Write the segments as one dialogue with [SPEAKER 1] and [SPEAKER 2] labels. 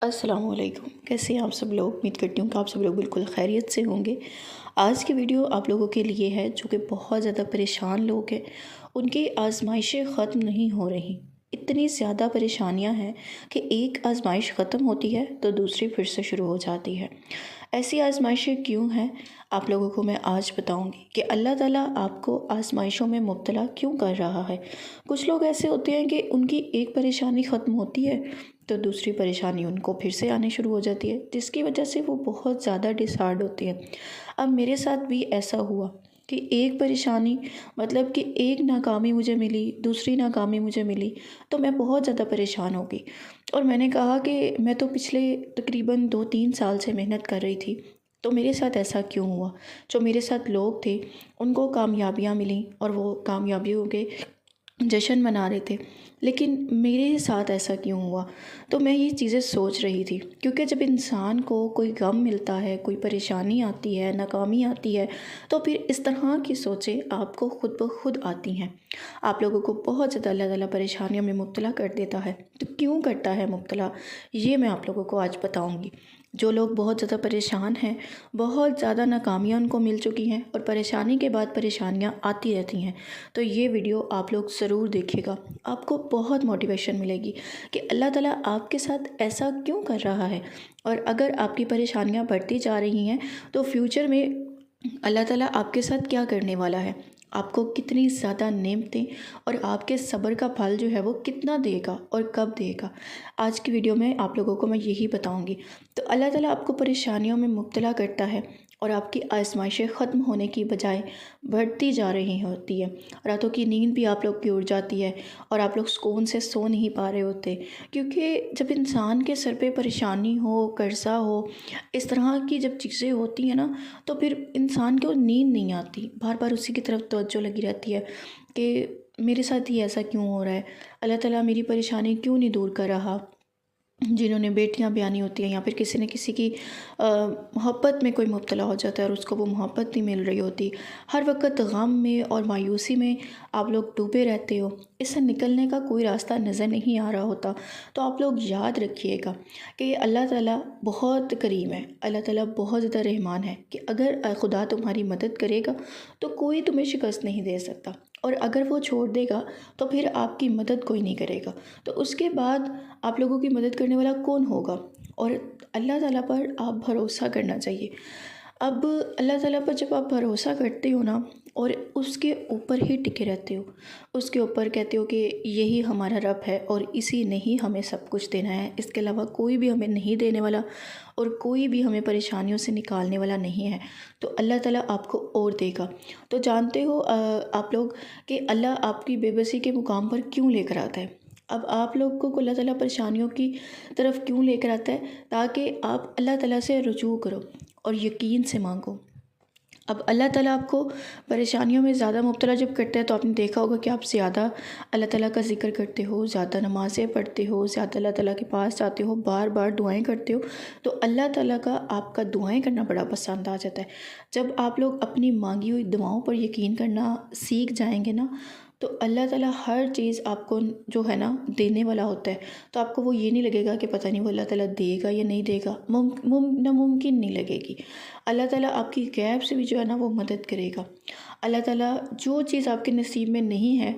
[SPEAKER 1] अस्सलामुअलैकुम। कैसे हैं आप सब लोग। उम्मीद करती हूँ कि आप सब लोग बिल्कुल खैरियत से होंगे। आज की वीडियो आप लोगों के लिए है जो कि बहुत ज़्यादा परेशान लोग हैं, उनकी आजमाइशें ख़त्म नहीं हो रही। इतनी ज़्यादा परेशानियां हैं कि एक आजमाइश ख़त्म होती है तो दूसरी फिर से शुरू हो जाती है। ऐसी आजमाइशें क्यों हैं, आप लोगों को मैं आज बताऊंगी कि अल्लाह ताला आपको आजमाइशों में मुब्तला क्यों कर रहा है। कुछ लोग ऐसे होते हैं कि उनकी एक परेशानी ख़त्म होती है तो दूसरी परेशानी उनको फिर से आनी शुरू हो जाती है, जिसकी वजह से वो बहुत ज़्यादा डिसहार्ड होती है। अब मेरे साथ भी ऐसा हुआ कि एक परेशानी मतलब कि एक नाकामी मुझे मिली, दूसरी नाकामी मुझे मिली, तो मैं बहुत ज़्यादा परेशान हो गई। और मैंने कहा कि मैं तो पिछले तकरीबन 2-3 साल से मेहनत कर रही थी, तो मेरे साथ ऐसा क्यों हुआ। जो मेरे साथ लोग थे उनको कामयाबियाँ मिली और वो कामयाबियों के जश्न मना रहे थे, लेकिन मेरे साथ ऐसा क्यों हुआ। तो मैं ये चीज़ें सोच रही थी, क्योंकि जब इंसान को कोई गम मिलता है, कोई परेशानी आती है, नाकामी आती है, तो फिर इस तरह की सोचें आपको खुद ब खुद आती हैं। आप लोगों को बहुत ज़्यादा अल्लाह ताला परेशानियों में मुब्तला कर देता है, तो क्यों करता है मुब्तला, ये मैं आप लोगों को आज बताऊँगी। जो लोग बहुत ज़्यादा परेशान हैं, बहुत ज़्यादा नाकामियाँ उनको मिल चुकी हैं और परेशानी के बाद परेशानियाँ आती रहती हैं, तो ये वीडियो आप लोग ज़रूर देखिएगा। आपको बहुत मोटिवेशन मिलेगी कि अल्लाह ताला आपके साथ ऐसा क्यों कर रहा है। और अगर आपकी परेशानियाँ बढ़ती जा रही हैं तो फ्यूचर में अल्लाह ताला आपके साथ क्या करने वाला है, आपको कितनी ज़्यादा नेमतें और आपके सब्र का फल जो है वो कितना देगा और कब देगा। आज की वीडियो में आप लोगों को मैं यही बताऊंगी। तो अल्लाह ताला आपको परेशानियों में मुब्तला करता है और आपकी आजमाइशें ख़त्म होने की बजाय बढ़ती जा रही होती है। रातों की नींद भी आप लोग की उड़ जाती है और आप लोग सुकून से सो नहीं पा रहे होते, क्योंकि जब इंसान के सर पे परेशानी हो, कर्जा हो, इस तरह की जब चीज़ें होती हैं ना, तो फिर इंसान को नींद नहीं आती, बार बार उसी की तरफ तवज्जो लगी रहती है कि मेरे साथ ही ऐसा क्यों हो रहा है, अल्लाह ताला मेरी परेशानी क्यों नहीं दूर कर रहा। जिन्होंने बेटियां ब्यानी होती हैं या फिर किसी न किसी की मोहब्बत में कोई मुब्तला हो जाता है और उसको वो मोहब्बत नहीं मिल रही होती, हर वक्त गम में और मायूसी में आप लोग डूबे रहते हो, इससे निकलने का कोई रास्ता नज़र नहीं आ रहा होता। तो आप लोग याद रखिएगा कि अल्लाह ताला बहुत करीम है, अल्लाह ताला बहुत ज़्यादा रहमान है कि अगर खुदा तुम्हारी मदद करेगा तो कोई तुम्हें शिकस्त नहीं दे सकता, और अगर वो छोड़ देगा तो फिर आपकी मदद कोई नहीं करेगा। तो उसके बाद आप लोगों की मदद करने वाला कौन होगा। और अल्लाह ताला पर आप भरोसा करना चाहिए। अब अल्लाह ताला पर जब आप भरोसा करते हो ना और उसके ऊपर ही टिके रहते हो, उसके ऊपर कहते हो कि यही हमारा रब है और इसी ने ही हमें सब कुछ देना है, इसके अलावा कोई भी हमें नहीं देने वाला और कोई भी हमें परेशानियों से निकालने वाला नहीं है, तो अल्लाह ताला आपको और देगा। तो जानते हो आप लोग कि अल्लाह आपकी बेबसी के मुकाम पर क्यों लेकर आता है। अब आप लोग को अल्लाह ताला परेशानियों की तरफ क्यों लेकर आता है, ताकि आप अल्लाह ताला से रुजू करो और यकीन से मांगो। अब अल्लाह ताला आपको परेशानियों में ज़्यादा मुब्तला जब करता है, तो आपने देखा होगा कि आप ज़्यादा अल्लाह ताला का ज़िक्र करते हो, ज़्यादा नमाज़ें पढ़ते हो, ज़्यादा अल्लाह ताला के पास जाते हो, बार बार दुआएं करते हो, तो अल्लाह ताला का आपका दुआएं करना बड़ा पसंद आ जाता है। जब आप लोग अपनी मांगी हुई दुआओं पर यकीन करना सीख जाएंगे ना, तो अल्लाह ताला हर चीज़ आपको जो है ना देने वाला होता है। तो आपको वो ये नहीं लगेगा कि पता नहीं वो अल्लाह ताला देगा या नहीं देगा, नामुमकिन नहीं लगेगी। अल्लाह ताला आपकी गैब से भी जो है ना वो मदद करेगा। अल्लाह ताला जो चीज़ आपके नसीब में नहीं है,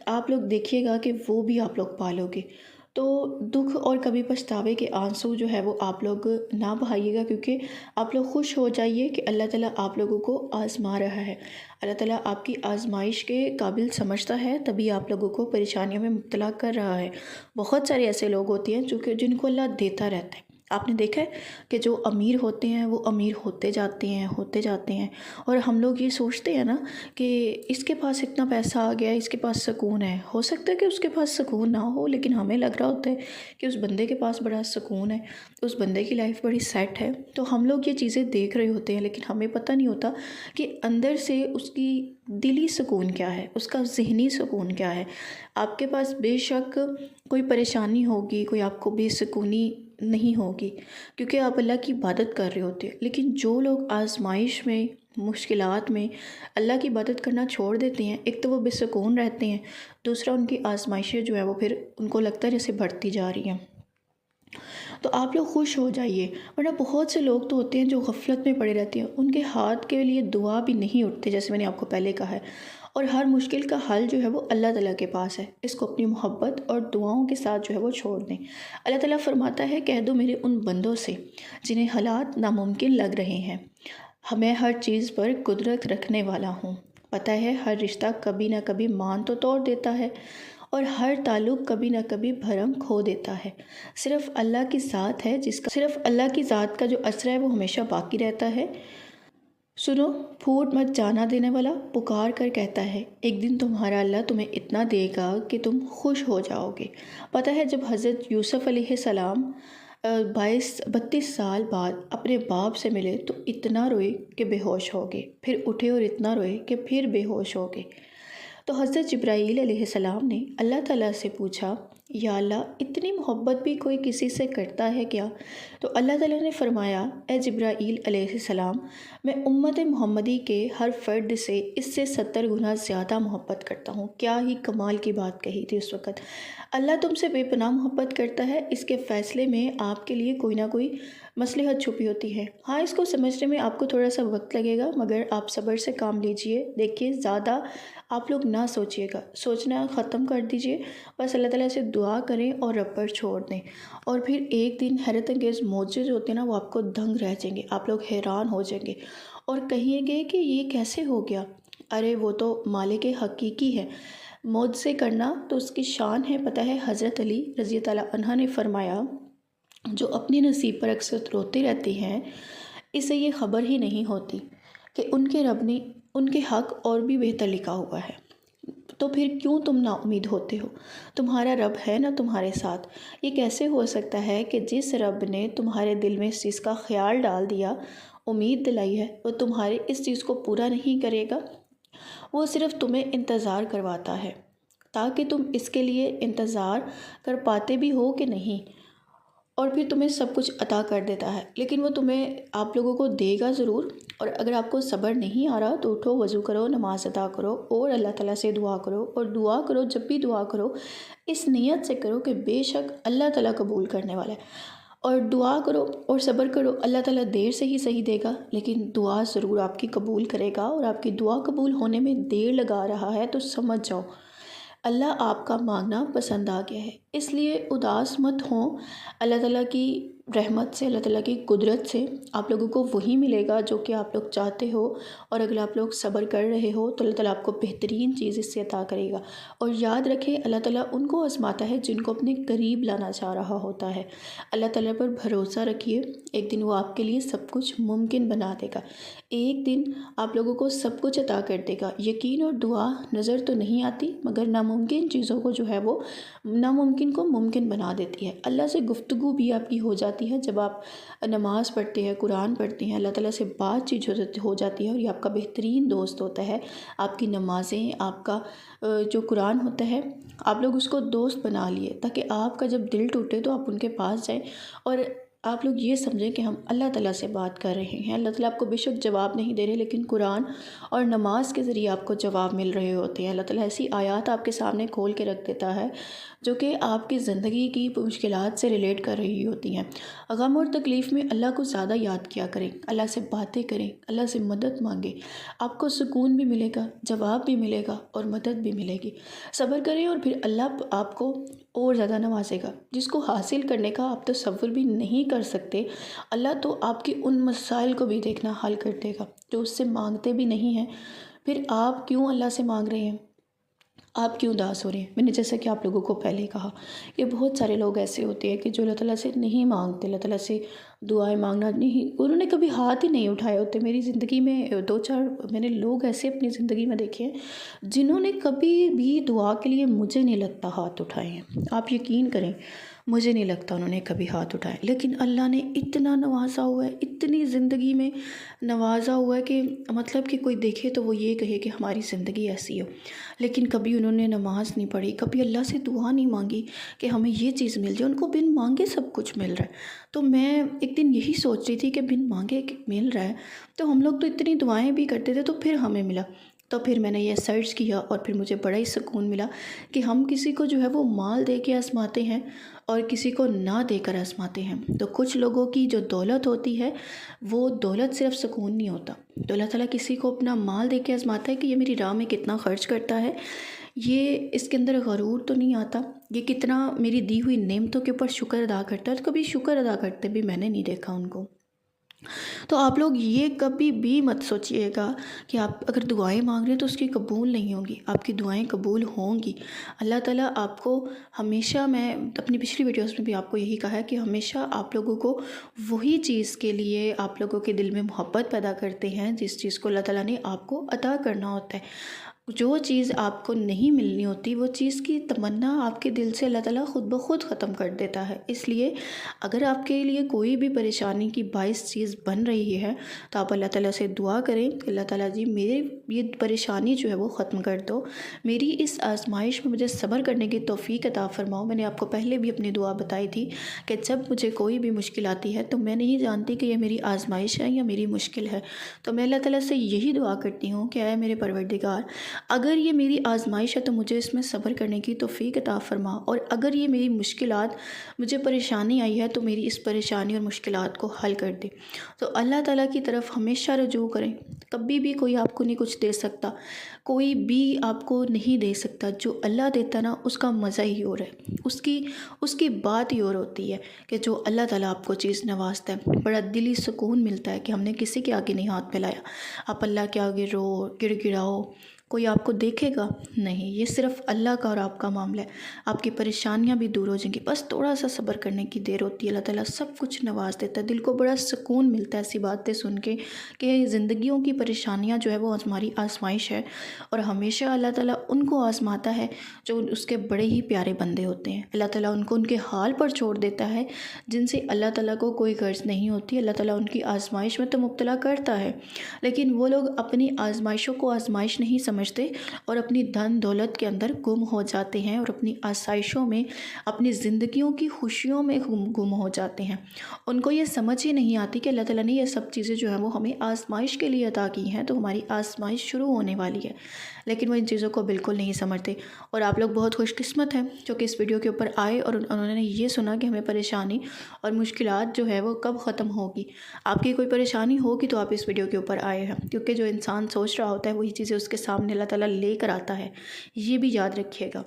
[SPEAKER 1] आप लोग देखिएगा कि वो भी आप लोग पालोगे। तो दुख और कभी पछतावे के आंसू जो है वो आप लोग ना बहाइएगा, क्योंकि आप लोग खुश हो जाइए कि अल्लाह ताला आप लोगों को आज़मा रहा है। अल्लाह ताला आपकी आज़माइश के काबिल समझता है, तभी आप लोगों को परेशानियों में मुब्तला कर रहा है। बहुत सारे ऐसे लोग होते हैं जो कि जिनको अल्लाह देता रहता है। आपने देखा है कि जो अमीर होते हैं वो अमीर होते जाते हैं, होते जाते हैं, और हम लोग ये सोचते हैं ना कि इसके पास इतना पैसा आ गया है, इसके पास सुकून है। हो सकता है कि उसके पास सुकून ना हो, लेकिन हमें लग रहा होता है कि उस बंदे के पास बड़ा सुकून है, उस बंदे की लाइफ बड़ी सेट है। तो हम लोग ये चीज़ें देख रहे होते हैं, लेकिन हमें पता नहीं होता कि अंदर से उसकी दिली सुकून क्या है, उसका ज़हनी सुकून क्या है। आपके पास बेशक कोई परेशानी होगी, कोई आपको बेसुकूनी नहीं होगी, क्योंकि आप अल्लाह की इबादत कर रहे होते हैं। लेकिन जो लोग आजमाइश में, मुश्किलात में अल्लाह की इबादत करना छोड़ देते हैं, एक तो वो बेसुकून रहते हैं, दूसरा उनकी आजमाइशें जो है वो फिर उनको लगता है जैसे बढ़ती जा रही हैं। तो आप लोग खुश हो जाइए। वरना बहुत से लोग तो होते हैं जो गफलत में पड़े रहते हैं, उनके हाथ के लिए दुआ भी नहीं उठती, जैसे मैंने आपको पहले कहा है। और हर मुश्किल का हल जो है वो अल्लाह ताला के पास है। इसको अपनी मोहब्बत और दुआओं के साथ जो है वो छोड़ दें। अल्लाह ताला फरमाता है, कह दो मेरे उन बंदों से जिन्हें हालात नामुमकिन लग रहे हैं, मैं हर चीज़ पर कुदरत रखने वाला हूँ। पता है हर रिश्ता कभी ना कभी मान तो तोड़ देता है, और हर ताल्लुक़ कभी ना कभी भरम खो देता है। सिर्फ़ अल्लाह की ज़ात है जिसका सिर्फ़ अल्लाह की ज़ात का जो असर है वो हमेशा बाकी रहता है। सुनो, फूट मत जाना देने वाला पुकार कर कहता है, एक दिन तुम्हारा अल्लाह तुम्हें इतना देगा कि तुम खुश हो जाओगे। पता है जब हज़रत यूसुफ़ अलैहिस्सलाम 32 साल बाद अपने बाप से मिले तो इतना रोए कि बेहोश हो गए, फिर उठे और इतना रोए कि फिर बेहोश हो गए। तो हज़रत जिब्राईल अलैहिस्सलाम ने अल्लाह ताला से पूछा, या अल्लाह इतनी मोहब्बत भी कोई किसी से करता है क्या? तो अल्लाह ताला ने फरमाया, ए जिब्राईल अलैहिस्सलाम, मैं उम्मत मोहम्मदी के हर फ़र्द से इससे 70 गुना ज़्यादा मोहब्बत करता हूँ। क्या ही कमाल की बात कही थी उस वक़्त। अल्लाह तुमसे बेपनाह मोहब्बत करता है, इसके फ़ैसले में आपके लिए कोई ना कोई मसलहत छुपी होती है। हाँ, इसको समझने में आपको थोड़ा सा वक्त लगेगा, मगर आप सब्र से काम लीजिए। देखिए, ज़्यादा आप लोग ना सोचिएगा, सोचना ख़त्म कर दीजिए। बस अल्लाह ताला से दुआ करें और रब पर छोड़ दें। और फिर एक दिन हैरत अंगेज़ मौजे जो होते हैं ना, वो आपको दंग रह जाएंगे। आप लोग हैरान हो जाएंगे और कहिएंगे कि ये कैसे हो गया। अरे वो तो मालिक हकीकी है। मौज़े करना तो उसकी शान है। पता है हज़रत अली रज़ी ताला अन्हा ने फरमाया, जो अपने नसीब पर अक्सर रोते रहते हैं, इसे ये ख़बर ही नहीं होती कि उनके रब ने उनके हक़ और भी बेहतर लिखा हुआ है। तो फिर क्यों तुम नाउम्मीद होते हो? तुम्हारा रब है ना तुम्हारे साथ। ये कैसे हो सकता है कि जिस रब ने तुम्हारे दिल में इस चीज़ का ख्याल डाल दिया, उम्मीद दिलाई है, वो तुम्हारे इस चीज़ को पूरा नहीं करेगा? वो सिर्फ़ तुम्हें इंतज़ार करवाता है ताकि तुम इसके लिए इंतज़ार कर पाते भी हो कि नहीं, और फिर तुम्हें सब कुछ अता कर देता है। लेकिन वो तुम्हें आप लोगों को देगा ज़रूर। और अगर आपको सब्र नहीं आ रहा तो उठो, वज़ू करो, नमाज़ अदा करो और अल्लाह ताला से दुआ करो। और दुआ करो, जब भी दुआ करो इस नीयत से करो कि बेशक अल्लाह ताला कबूल करने वाला है। और दुआ करो और सब्र करो, अल्लाह ताला देर से ही सही देगा, लेकिन दुआ ज़रूर आपकी कबूल करेगा। और आपकी दुआ कबूल होने में देर लगा रहा है तो समझ जाओ अल्लाह आपका मांगना पसंद आ गया है। इसलिए उदास मत हो। अल्लाह ताला की रहमत से, अल्लाह ताला की कुदरत से आप लोगों को वही मिलेगा जो कि आप लोग चाहते हो। और अगर आप लोग सब्र कर रहे हो तो अल्लाह ताला आपको बेहतरीन चीज़ इससे अता करेगा। और याद रखें, अल्लाह ताला उनको आज़माता है जिनको अपने करीब लाना चाह रहा होता है। अल्लाह ताला पर भरोसा रखिए, एक दिन वो आपके लिए सब कुछ मुमकिन बना देगा। एक दिन आप लोगों को सब कुछ अता कर देगा। यकीन और दुआ नज़र तो नहीं आती, मगर नामुमकिन चीज़ों को जो है वो नामुमकिन को मुमकिन बना देती है। अल्लाह से गुफ्तगू भी आपकी हो जाती है। जब आप नमाज़ पढ़ते हैं, कुरान पढ़ते हैं, अल्लाह ताला से बातचीत हो जाती है और ये आपका बेहतरीन दोस्त होता है। आपकी नमाज़ें, आपका जो कुरान होता है, आप लोग उसको दोस्त बना लिए ताकि आपका जब दिल टूटे तो आप उनके पास जाएं और आप लोग ये समझें कि हम अल्लाह ताला से बात कर रहे हैं। अल्लाह ताला आपको बेशक जवाब नहीं दे रहे, लेकिन कुरान और नमाज के ज़रिए आपको जवाब मिल रहे होते हैं। अल्लाह ताला ऐसी आयत आपके सामने खोल के रख देता है जो कि आपकी ज़िंदगी की मुश्किलात से रिलेट कर रही होती हैं। गम और तकलीफ़ में अल्लाह को ज़्यादा याद किया करें, अल्लाह से बातें करें, अल्लाह से मदद मांगें। आपको सुकून भी मिलेगा, जवाब भी मिलेगा और मदद भी मिलेगी। सब्र करें और फिर अल्लाह आपको और ज़्यादा नवाजेगा, जिसको हासिल करने का आप तसव्वुर भी नहीं कर सकते। अल्लाह तो आपके उन मसाइल को भी देखना हल कर देगा जो उससे मांगते भी नहीं हैं। फिर आप क्यों अल्लाह से मांग रहे हैं? आप क्यों उदास हो रहे हैं? मैंने जैसा कि आप लोगों को पहले कहा कि बहुत सारे लोग ऐसे होते हैं कि जो अल्लाह ताला से नहीं मांगते, अल्लाह ताला से दुआएं मांगना नहीं, उन्होंने कभी हाथ ही नहीं उठाए होते। मेरी ज़िंदगी में 2-4 मैंने लोग ऐसे अपनी ज़िंदगी में देखे हैं जिन्होंने कभी भी दुआ के लिए मुझे नहीं लगता हाथ उठाए हैं। आप यकीन करें, मुझे नहीं लगता उन्होंने कभी हाथ उठाए। लेकिन अल्लाह ने इतना नवाजा हुआ है, इतनी ज़िंदगी में नवाजा हुआ है कि मतलब कि कोई देखे तो वो ये कहे कि हमारी ज़िंदगी ऐसी हो। लेकिन कभी उन्होंने नमाज़ नहीं पढ़ी, कभी अल्लाह से दुआ नहीं मांगी कि हमें ये चीज़ मिल जाए। उनको बिन मांगे सब कुछ मिल रहा है। तो मैं एक दिन यही सोच रही थी कि बिन मांगे मिल रहा है तो हम लोग तो इतनी दुआएं भी करते थे तो फिर हमें मिला। तो फिर मैंने ये सर्च किया और फिर मुझे बड़ा ही सुकून मिला कि हम किसी को जो है वो माल दे के आजमाते हैं और किसी को ना देकर आजमाते हैं। तो कुछ लोगों की जो दौलत होती है वो दौलत सिर्फ सुकून नहीं होता, तो अल्लाह ताला किसी को अपना माल दे के आजमाता है कि ये मेरी राह में कितना ख़र्च करता है, ये इसके अंदर गरूर तो नहीं आता, ये कितना मेरी दी हुई नेमतों के ऊपर शुक्र अदा करता है। तो कभी शुक्र अदा करते भी मैंने नहीं देखा उनको। तो आप लोग ये कभी भी मत सोचिएगा कि आप अगर दुआएं मांग रहे हैं तो उसकी कबूल नहीं होंगी, आपकी दुआएं कबूल होंगी। अल्लाह ताला आपको हमेशा, मैं अपनी पिछली वीडियोस में भी आपको यही कहा है कि हमेशा आप लोगों को वही चीज़ के लिए आप लोगों के दिल में मोहब्बत पैदा करते हैं जिस चीज़ को अल्लाह ताला ने आपको अता करना होता है। जो चीज़ आपको नहीं मिलनी होती वो चीज़ की तमन्ना आपके दिल से अल्लाह ताला ख़ुद ब खुद ख़त्म कर देता है। इसलिए अगर आपके लिए कोई भी परेशानी की बाइस चीज़ बन रही है तो आप अल्लाह ताला से दुआ करें कि अल्लाह ताला जी मेरे ये परेशानी जो है वो ख़त्म कर दो, मेरी इस आजमाइश में मुझे सब्र करने की तौफ़ीक अता फ़रमाओ। मैंने आपको पहले भी अपनी दुआ बताई थी कि जब मुझे कोई भी मुश्किल आती है तो मैं नहीं जानती कि ये मेरी आजमाइश है या मेरी मुश्किल है, तो मैं अल्लाह ताला से यही दुआ करती हूँ कि आए मेरे परवरदिगार, अगर ये मेरी आजमाइश है तो मुझे इसमें सब्र करने की तौफ़ीक अता फ़रमा, और अगर ये मेरी मुश्किलात, मुझे परेशानी आई है तो मेरी इस परेशानी और मुश्किलात को हल कर दे। तो अल्लाह ताला की तरफ हमेशा रुजू करें। कभी भी कोई आपको नहीं कुछ दे सकता, कोई भी आपको नहीं दे सकता। जो अल्लाह देता ना उसका मज़ा ही और है, उसकी बात ही और होती है कि जो अल्लाह ताला आपको चीज़ नवाजता है, बड़ा दिली सुकून मिलता है कि हमने किसी के आगे नहीं हाथ फैलाया। आप अल्लाह के आगे रो गिड़गिड़ाओ, कोई आपको देखेगा नहीं, ये सिर्फ़ अल्लाह का और आपका मामला है। आपकी परेशानियां भी दूर हो जाएंगी, बस थोड़ा सा सब्र करने की देर होती है। अल्लाह ताला सब कुछ नवाज देता है। दिल को बड़ा सुकून मिलता है ऐसी बातें सुन के कि ज़िंदगियों की परेशानियां जो है वो हमारी आजमाइश है, और हमेशा अल्लाह ताला उनको आजमाता है जो उसके बड़े ही प्यारे बंदे होते हैं। अल्लाह ताला उनको उनके हाल पर छोड़ देता है जिनसे अल्लाह ताला को कोई गर्ज नहीं होती। अल्लाह ताला उनकी आजमाइश में तो मुब्तला करता है, लेकिन वो लोग अपनी आजमाइशों को आजमाइश नहीं समझते और अपनी धन दौलत के अंदर गुम हो जाते हैं और अपनी आसाइशों में, अपनी ज़िंदगियों की खुशियों में गुम हो जाते हैं। उनको ये समझ ही नहीं आती कि अल्लाह ताला ने ये सब चीज़ें जो है वो हमें आजमाइश के लिए अता की हैं, तो हमारी आजमाइश शुरू होने वाली है, लेकिन वो इन चीज़ों को बिल्कुल नहीं समझते। और आप लोग बहुत खुशकिस्मत हैं जो कि इस वीडियो के ऊपर आए और उन्होंने ये सुना कि हमें परेशानी और मुश्किलात जो है वो कब ख़त्म होगी। आपकी कोई परेशानी होगी तो आप इस वीडियो के ऊपर आए हैं, क्योंकि जो इंसान सोच रहा होता है वही चीज़ें उसके सामने अल्लाह ताला लेकर आता है। ये भी याद रखिएगा,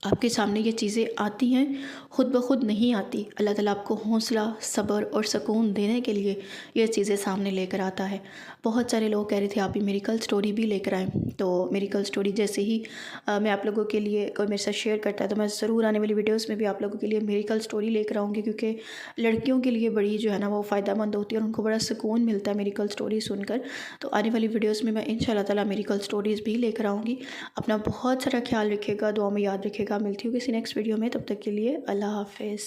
[SPEAKER 1] आपके सामने ये चीज़ें आती हैं, खुद ब खुद नहीं आती। अल्लाह ताला आपको हौसला, सब्र और सुकून देने के लिए ये चीज़ें सामने लेकर आता है। बहुत सारे लोग कह रहे थे आप भी मेडिकल स्टोरी भी लेकर आएँ, तो मेडिकल स्टोरी जैसे ही मैं आप लोगों के लिए, कोई मेरे साथ शेयर करता है तो मैं ज़रूर आने वाली वीडियोस में भी आप लोगों के लिए मेडिकल स्टोरी लेकर आऊँगी, क्योंकि लड़कियों के लिए बड़ी जो है ना वो फ़ायदेमंद होती है और उनको बड़ा सुकून मिलता है मेडिकल स्टोरी सुनकर। तो आने वाली वीडियोज़ में मैं इंशाल्लाह ताला मेडिकल स्टोरीज़ भी लेकर आऊँगी। अपना बहुत सारा ख्याल रखिएगा, दुआ में याद रखिएगा। मिलती हूँ किसी नेक्स्ट वीडियो में, तब तक के लिए अल्लाह हाफ़िज़।